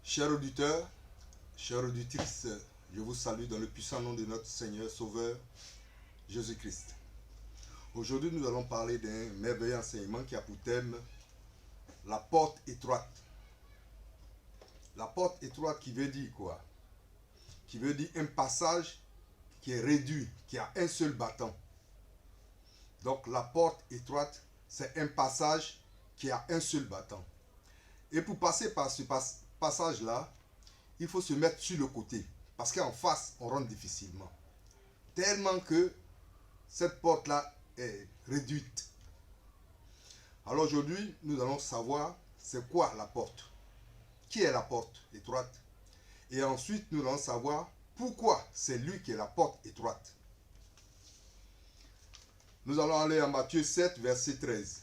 Chers auditeurs, chères auditrices, je vous salue dans le puissant nom de notre Seigneur Sauveur Jésus-Christ. Aujourd'hui, nous allons parler d'un merveilleux enseignement qui a pour thème la porte étroite. La porte étroite qui veut dire quoi? Qui veut dire un passage qui est réduit, qui a un seul battant. Donc la porte étroite, c'est un passage qui a un seul battant. Et pour passer par ce passage-là, il faut se mettre sur le côté. Parce qu'en face, on rentre difficilement. Tellement que cette porte-là est réduite. Alors aujourd'hui, nous allons savoir c'est quoi la porte. Qui est la porte étroite? Et ensuite, nous allons savoir pourquoi c'est lui qui est la porte étroite. Nous allons aller à Matthieu 7, verset 13.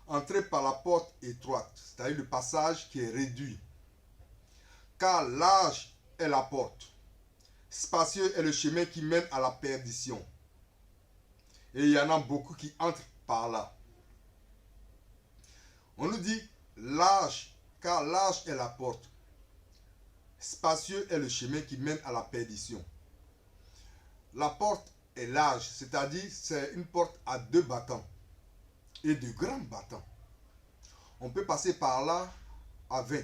Entrez par la porte étroite, c'est-à-dire le passage qui est réduit. Car large est la porte, spacieux est le chemin qui mène à la perdition. Et il y en a beaucoup qui entrent par là. On nous dit large, car large est la porte. Spacieux est le chemin qui mène à la perdition. La porte est large, c'est-à-dire c'est une porte à deux battants et de grands battants. On peut passer par là à 20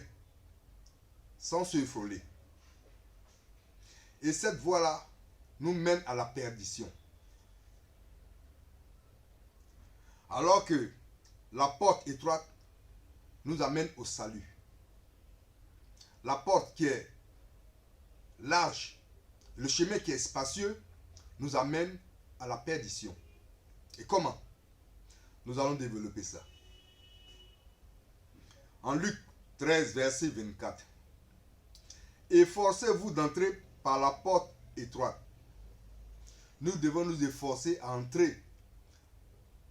sans se frôler. Et cette voie-là nous mène à la perdition. Alors que la porte étroite nous amène au salut. La porte qui est large, le chemin qui est spacieux, nous amène à la perdition. Et comment? Nous allons développer ça. En Luc 13, verset 24. Efforcez-vous d'entrer par la porte étroite. Nous devons nous efforcer à entrer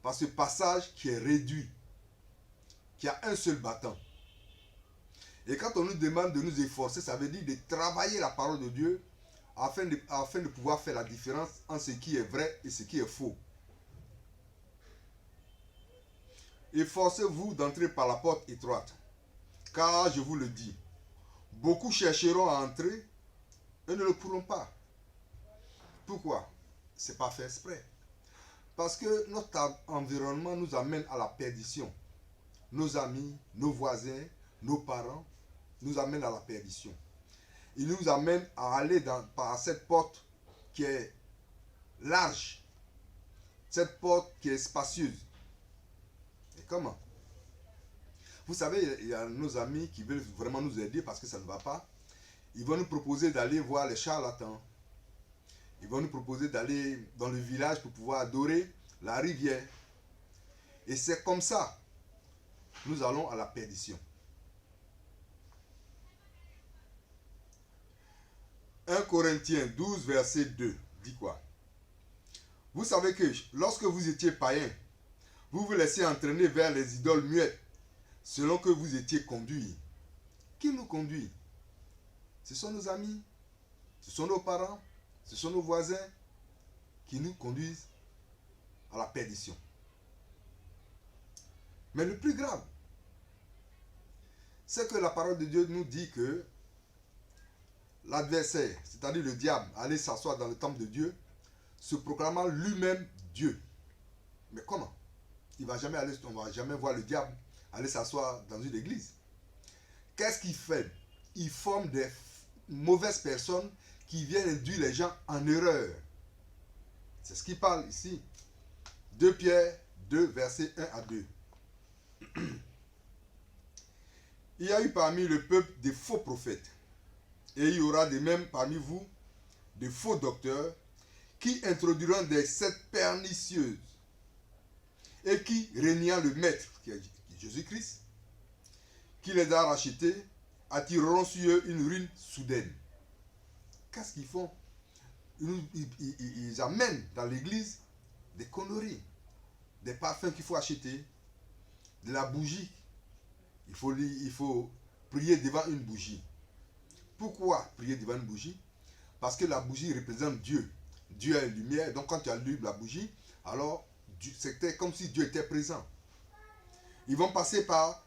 par ce passage qui est réduit, qui a un seul battant. Et quand on nous demande de nous efforcer, ça veut dire de travailler la parole de Dieu afin de pouvoir faire la différence entre ce qui est vrai et ce qui est faux. Efforcez-vous d'entrer par la porte étroite, car je vous le dis, beaucoup chercheront à entrer et ne le pourront pas. Pourquoi? C'est pas fait exprès. Parce que notre environnement nous amène à la perdition. Nos amis, nos voisins, nos parents nous amènent à la perdition. Ils nous amènent à aller par cette porte qui est large, cette porte qui est spacieuse. Et comment? Vous savez, il y a nos amis qui veulent vraiment nous aider parce que ça ne va pas. Ils vont nous proposer d'aller voir les charlatans. Ils vont nous proposer d'aller dans le village pour pouvoir adorer la rivière. Et c'est comme ça, nous allons à la perdition. 1 Corinthiens 12, verset 2, dit quoi? Vous savez que lorsque vous étiez païen, vous vous laissez entraîner vers les idoles muettes, selon que vous étiez conduits. Qui nous conduit? Ce sont nos amis, ce sont nos parents, ce sont nos voisins qui nous conduisent à la perdition. Mais le plus grave, c'est que la parole de Dieu nous dit que l'adversaire, c'est-à-dire le diable, allait s'asseoir dans le temple de Dieu, se proclamant lui-même Dieu. Mais comment? On ne va jamais voir le diable aller s'asseoir dans une église. Qu'est-ce qu'il fait? Il forme des mauvaises personnes qui viennent induire les gens en erreur. C'est ce qu'il parle ici. 2 Pierre 2, versets 1 à 2. Il y a eu parmi le peuple des faux prophètes. Et il y aura de même parmi vous de faux docteurs qui introduiront des sectes pernicieuses et qui, régnant le maître, qui est Jésus-Christ, qui les a rachetés, attireront sur eux une ruine soudaine. Qu'est-ce qu'ils font? Ils amènent dans l'église des conneries, des parfums qu'il faut acheter, de la bougie. Il faut prier devant une bougie. Pourquoi prier devant une bougie? Parce que la bougie représente Dieu. Dieu est lumière, donc quand tu allumes la bougie, alors c'était comme si Dieu était présent. Ils vont passer par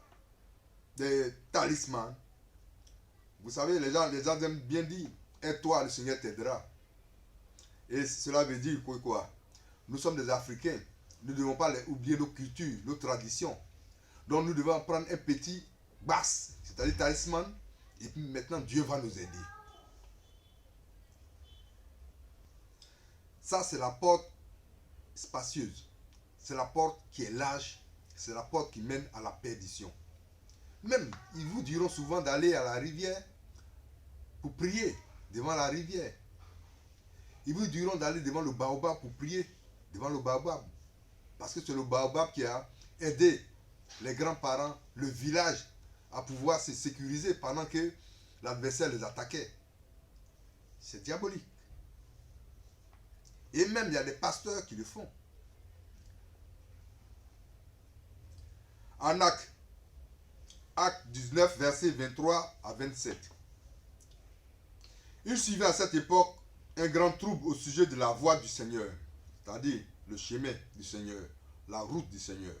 des talismans, Vous savez, les gens aiment bien dire, aide-toi, le Seigneur t'aidera. Et cela veut dire quoi? Nous sommes des Africains. Nous ne devons pas oublier nos cultures, nos traditions. Donc nous devons prendre un petit basse, c'est-à-dire talisman, et puis maintenant Dieu va nous aider. Ça, c'est la porte spacieuse. C'est la porte qui est large. C'est la porte qui mène à la perdition. Même, ils vous diront souvent d'aller à la rivière pour prier devant la rivière. Ils vous diront d'aller devant le baobab pour prier devant le baobab. Parce que c'est le baobab qui a aidé les grands-parents, le village, à pouvoir se sécuriser pendant que l'adversaire les attaquait. C'est diabolique. Et même, il y a des pasteurs qui le font. En Acte 19, versets 23 à 27. Il suivait à cette époque un grand trouble au sujet de la voie du Seigneur, c'est-à-dire le chemin du Seigneur, la route du Seigneur.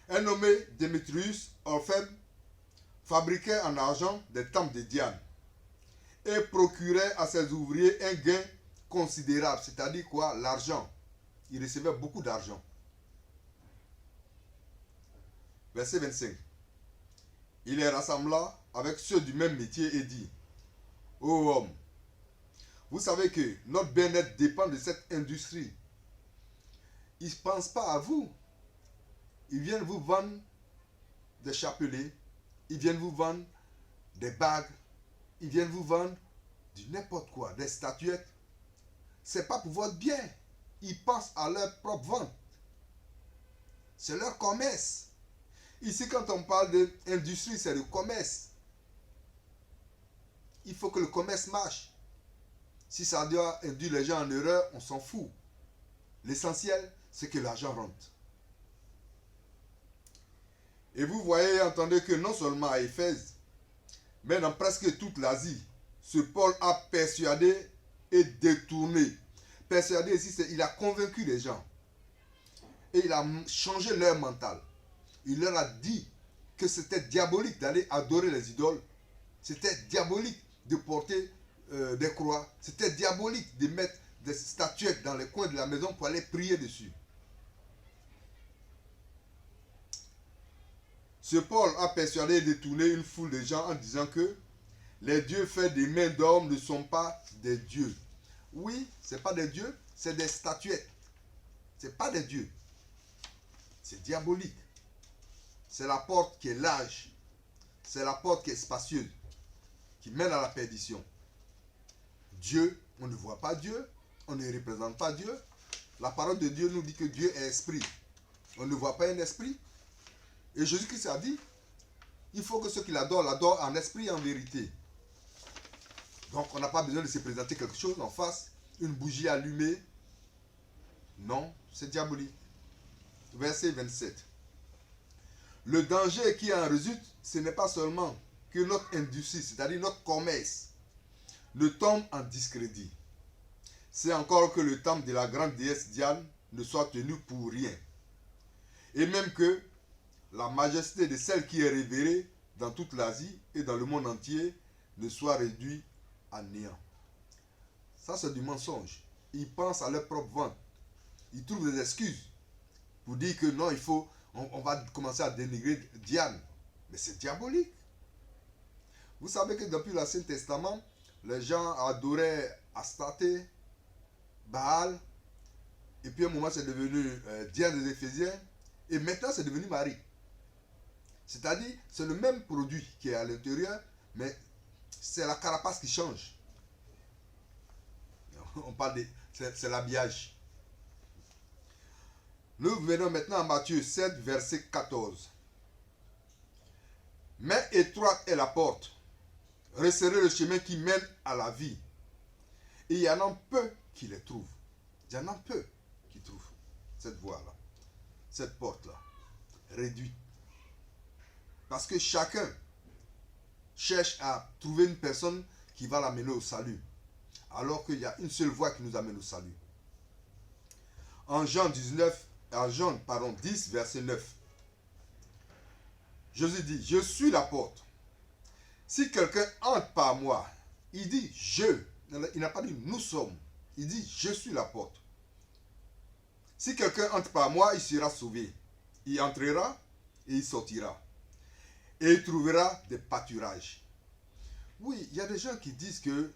Un nommé Démétrius, orfèvre, fabriquait en argent des temples de Diane et procurait à ses ouvriers un gain considérable, c'est-à-dire quoi? L'argent. Il recevait beaucoup d'argent. Verset 25. Il les rassembla avec ceux du même métier et dit: ô homme, vous savez que notre bien-être dépend de cette industrie. Ils ne pensent pas à vous. Ils viennent vous vendre des chapelets, ils viennent vous vendre des bagues, ils viennent vous vendre du n'importe quoi, des statuettes. Ce n'est pas pour votre bien. Ils pensent à leur propre vente. C'est leur commerce. Ici, quand on parle d'industrie, c'est le commerce. Il faut que le commerce marche. Si ça doit induire les gens en erreur, on s'en fout. L'essentiel, c'est que l'argent rentre. Et vous voyez et entendez que non seulement à Éphèse, mais dans presque toute l'Asie, ce Paul a persuadé et détourné. Persuadé ici, il a convaincu les gens. Et il a changé leur mental. Il leur a dit que c'était diabolique d'aller adorer les idoles. C'était diabolique de porter des croix. C'était diabolique de mettre des statuettes dans les coins de la maison pour aller prier dessus. Ce Paul a persuadé et détourné une foule de gens en disant que les dieux faits des mains d'hommes ne sont pas des dieux. Oui, ce n'est pas des dieux, c'est des statuettes. Ce n'est pas des dieux. C'est diabolique. C'est la porte qui est large. C'est la porte qui est spacieuse, qui mène à la perdition. Dieu, on ne voit pas Dieu, on ne représente pas Dieu. La parole de Dieu nous dit que Dieu est esprit. On ne voit pas un esprit. Et Jésus-Christ a dit, il faut que ceux qui l'adorent en esprit et en vérité. Donc on n'a pas besoin de se présenter quelque chose en face, une bougie allumée. Non, c'est diabolique. Verset 27. Le danger qui en résulte, ce n'est pas seulement que notre industrie, c'est-à-dire notre commerce, ne tombe en discrédit. C'est encore que le temple de la grande déesse Diane ne soit tenu pour rien. Et même que la majesté de celle qui est révérée dans toute l'Asie et dans le monde entier ne soit réduite à néant. Ça, c'est du mensonge. Ils pensent à leur propre vente. Ils trouvent des excuses pour dire que non, on va commencer à dénigrer Diane. Mais c'est diabolique. Vous savez que depuis l'Ancien Testament, les gens adoraient Astarté, Baal, et puis à un moment c'est devenu Diane des Éphésiens, et maintenant c'est devenu Marie. C'est-à-dire, c'est le même produit qui est à l'intérieur, mais c'est la carapace qui change. On parle c'est l'habillage. Nous venons maintenant à Matthieu 7, verset 14. Mais étroite est la porte, resserrez le chemin qui mène à la vie. Et il y en a peu qui les trouvent. Il y en a peu qui trouvent cette voie-là, cette porte-là, réduite. Parce que chacun cherche à trouver une personne qui va l'amener au salut. Alors qu'il y a une seule voie qui nous amène au salut. En Jean 10, verset 9. Jésus dit, je suis la porte. Si quelqu'un entre par moi, il dit je. Il n'a pas dit nous sommes. Il dit je suis la porte. Si quelqu'un entre par moi, il sera sauvé. Il entrera et il sortira. Et il trouvera des pâturages. Oui, il y a des gens qui disent que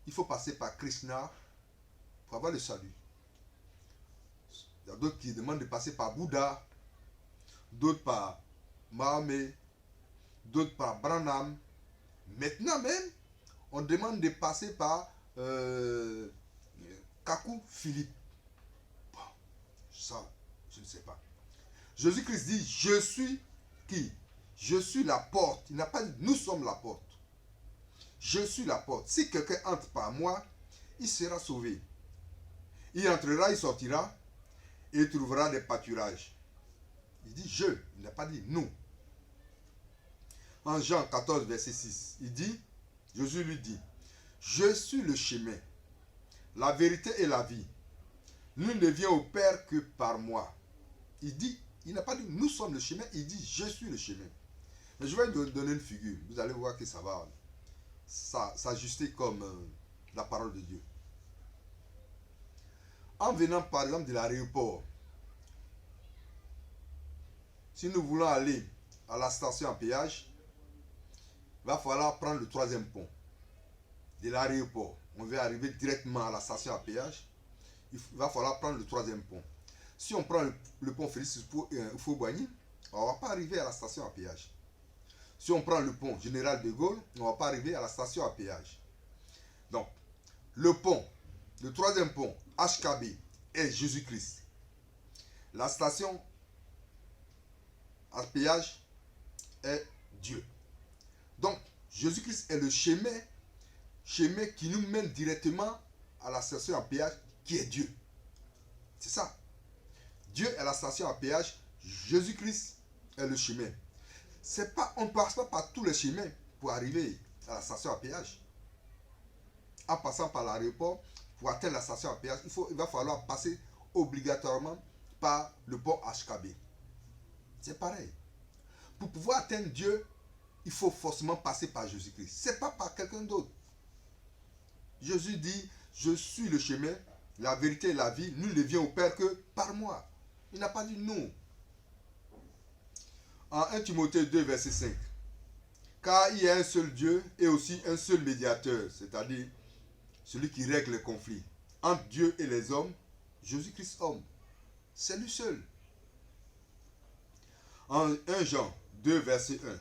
il faut passer par Krishna pour avoir le salut. Il y a d'autres qui demandent de passer par Bouddha, d'autres par Mahomet, d'autres par Branham. Maintenant même, on demande de passer par Kakou Philippe. Bon, ça, je ne sais pas. Jésus-Christ dit, je suis qui? Je suis la porte. Il n'a pas dit, nous sommes la porte. Je suis la porte. Si quelqu'un entre par moi, il sera sauvé. Il entrera, il sortira, et il trouvera des pâturages. Il dit je, il n'a pas dit nous. En Jean 14, verset 6, il dit, Jésus lui dit, je suis le chemin, la vérité et la vie. Nul ne vient au Père que par moi. Il dit, il n'a pas dit nous sommes le chemin, il dit je suis le chemin. Mais je vais vous donner une figure. Vous allez voir que ça va s'ajuster comme la parole de Dieu. En venant par exemple de l'aéroport, si nous voulons aller à la station à péage, il va falloir prendre le troisième pont de l'aéroport. On veut arriver directement à la station à péage, il va falloir prendre le troisième pont. Si on prend le pont Félix Houphouët-Boigny, on ne va pas arriver à la station à péage. Si on prend le pont Général de Gaulle, on ne va pas arriver à la station à péage. Donc, le pont, le troisième pont, HKB, est Jésus-Christ. La station à péage est Dieu. Donc, Jésus-Christ est le chemin qui nous mène directement à la station à péage qui est Dieu. C'est ça. Dieu est la station à péage, Jésus-Christ est le chemin. C'est pas, on ne passe pas par tous les chemins pour arriver à la station à péage. En passant par l'aéroport, pour atteindre la station à péage, il va falloir passer obligatoirement par le pont HKB. C'est pareil. Pour pouvoir atteindre Dieu, il faut forcément passer par Jésus-Christ. Ce n'est pas par quelqu'un d'autre. Jésus dit, je suis le chemin, la vérité et la vie. Nul ne vient au Père que par moi. Il n'a pas dit nous. En 1 Timothée 2, verset 5. Car il y a un seul Dieu et aussi un seul médiateur, c'est-à-dire celui qui règle les conflits entre Dieu et les hommes, Jésus-Christ homme. C'est lui seul. En 1 Jean 2, verset 1.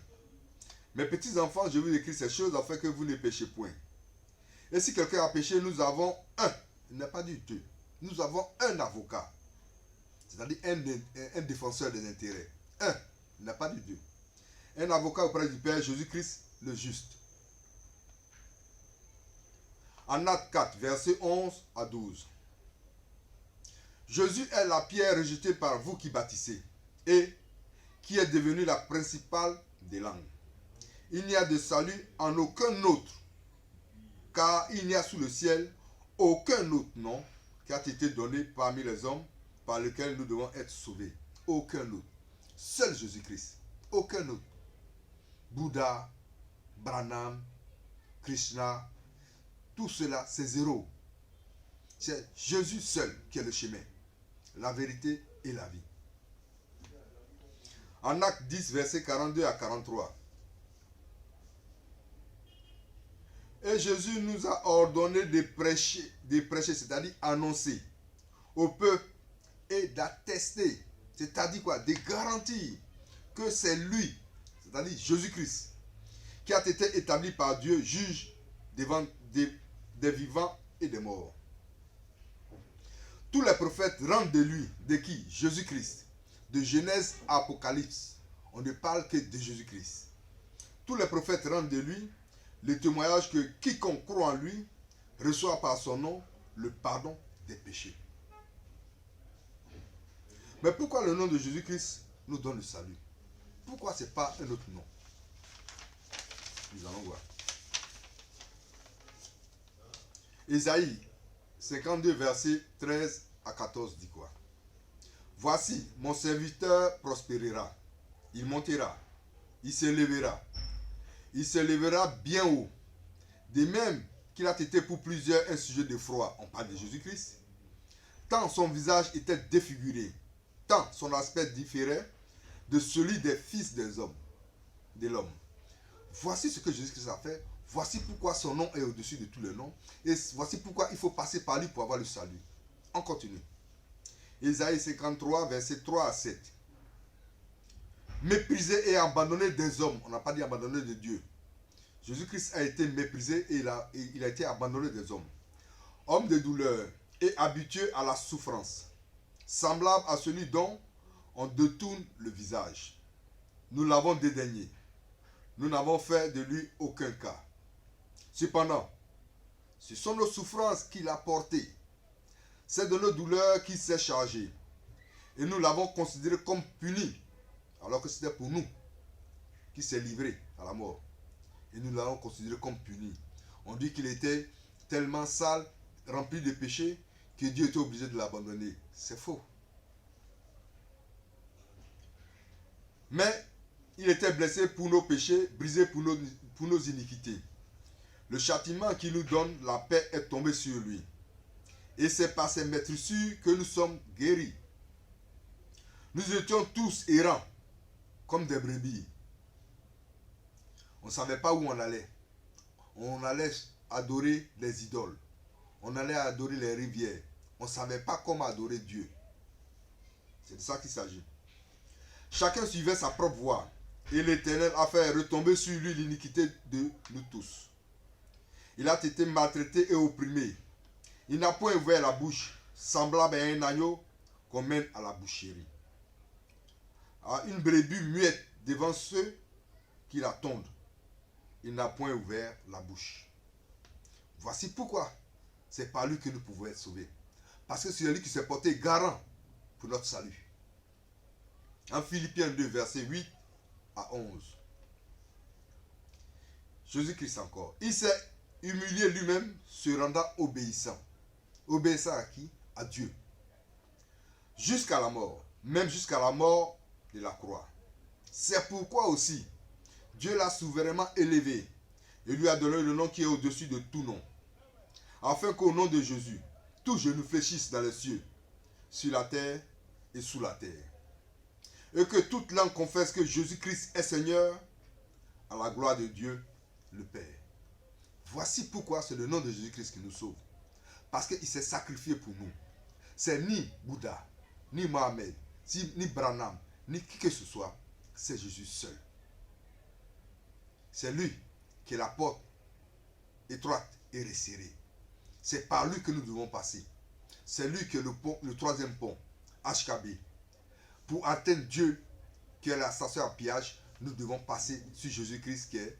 Mes petits enfants, je vous écris ces choses afin que vous ne péchez point. Et si quelqu'un a péché, nous avons un, il n'a pas dit deux, nous avons un avocat, c'est-à-dire un défenseur des intérêts. Un, il n'a pas dit deux. Un avocat auprès du Père, Jésus-Christ le juste. En Actes 4, verset 11 à 12. Jésus est la pierre rejetée par vous qui bâtissez et qui est devenue la principale des langues. Il n'y a de salut en aucun autre, car il n'y a sous le ciel aucun autre nom qui a été donné parmi les hommes par lequel nous devons être sauvés. Aucun autre. Seul Jésus-Christ. Aucun autre. Bouddha, Branham, Krishna, tout cela, c'est zéro. C'est Jésus seul qui est le chemin, la vérité et la vie. En Acte 10, versets 42 à 43. Et Jésus nous a ordonné de prêcher, c'est-à-dire annoncer au peuple et d'attester, c'est-à-dire quoi? De garantir que c'est lui, c'est-à-dire Jésus-Christ, qui a été établi par Dieu, juge devant des vivants et des morts. Tous les prophètes rendent de lui, de qui? Jésus-Christ. De Genèse à Apocalypse, on ne parle que de Jésus-Christ. Tous les prophètes rendent de lui le témoignage que quiconque croit en lui reçoit par son nom le pardon des péchés. Mais pourquoi le nom de Jésus-Christ nous donne le salut? Pourquoi ce n'est pas un autre nom? Nous allons voir. Ésaïe 52, versets 13 à 14 dit quoi? Voici, mon serviteur prospérera, il montera, il s'élèvera, il se lèvera bien haut. De même qu'il a été pour plusieurs un sujet d'effroi, on parle de Jésus-Christ, tant son visage était défiguré, tant son aspect différait de celui des fils des hommes, de l'homme. Voici ce que Jésus-Christ a fait. Voici pourquoi son nom est au-dessus de tous les noms. Et voici pourquoi il faut passer par lui pour avoir le salut. On continue. Isaïe 53, versets 3 à 7. Méprisé et abandonné des hommes. On n'a pas dit abandonné de Dieu. Jésus-Christ a été méprisé et il a été abandonné des hommes. Homme de douleur et habitué à la souffrance. Semblable à celui dont on détourne le visage. Nous l'avons dédaigné. Nous n'avons fait de lui aucun cas. Cependant, ce sont nos souffrances qu'il a portées. C'est de nos douleurs qu'il s'est chargé. Et nous l'avons considéré comme puni, alors que c'était pour nous qu'il s'est livré à la mort. Et nous l'avons considéré comme puni. On dit qu'il était tellement sale, rempli de péchés, que Dieu était obligé de l'abandonner. C'est faux. Mais il était blessé pour nos péchés, brisé pour nos iniquités. Le châtiment qui nous donne la paix est tombé sur lui. Et c'est par ses maîtrissures que nous sommes guéris. Nous étions tous errants, comme des brebis. On ne savait pas où on allait. On allait adorer les idoles. On allait adorer les rivières. On ne savait pas comment adorer Dieu. C'est de ça qu'il s'agit. Chacun suivait sa propre voie. Et l'Éternel a fait retomber sur lui l'iniquité de nous tous. Il a été maltraité et opprimé. Il n'a point ouvert la bouche, semblable à un agneau qu'on mène à la boucherie. À une brebis muette devant ceux qui l'attendent. Il n'a point ouvert la bouche. Voici pourquoi c'est par lui que nous pouvons être sauvés. Parce que c'est lui qui s'est porté garant pour notre salut. En Philippiens 2, verset 8 à 11. Jésus-Christ encore. Il s'est humilié lui-même, se rendant obéissant. Obéissant à qui? À Dieu. Jusqu'à la mort. Même jusqu'à la mort de la croix. C'est pourquoi aussi Dieu l'a souverainement élevé et lui a donné le nom qui est au-dessus de tout nom. Afin qu'au nom de Jésus, tout genou fléchisse dans les cieux, sur la terre et sous la terre. Et que toute langue confesse que Jésus-Christ est Seigneur, à la gloire de Dieu le Père. Voici pourquoi c'est le nom de Jésus-Christ qui nous sauve. Parce qu'il s'est sacrifié pour nous. C'est ni Bouddha, ni Mohamed, ni Branham, ni qui que ce soit. C'est Jésus seul. C'est lui qui est la porte étroite et resserrée. C'est par lui que nous devons passer. C'est lui qui est le troisième pont, HKB. Pour atteindre Dieu, qui est la station à pillage, nous devons passer sur Jésus-Christ, qui est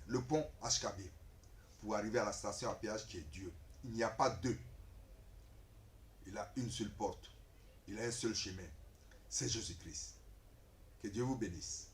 le pont HKB. Pour arriver à la station à péage qui est Dieu. Il n'y a pas deux. Il a une seule porte. Il a un seul chemin. C'est Jésus-Christ. Que Dieu vous bénisse.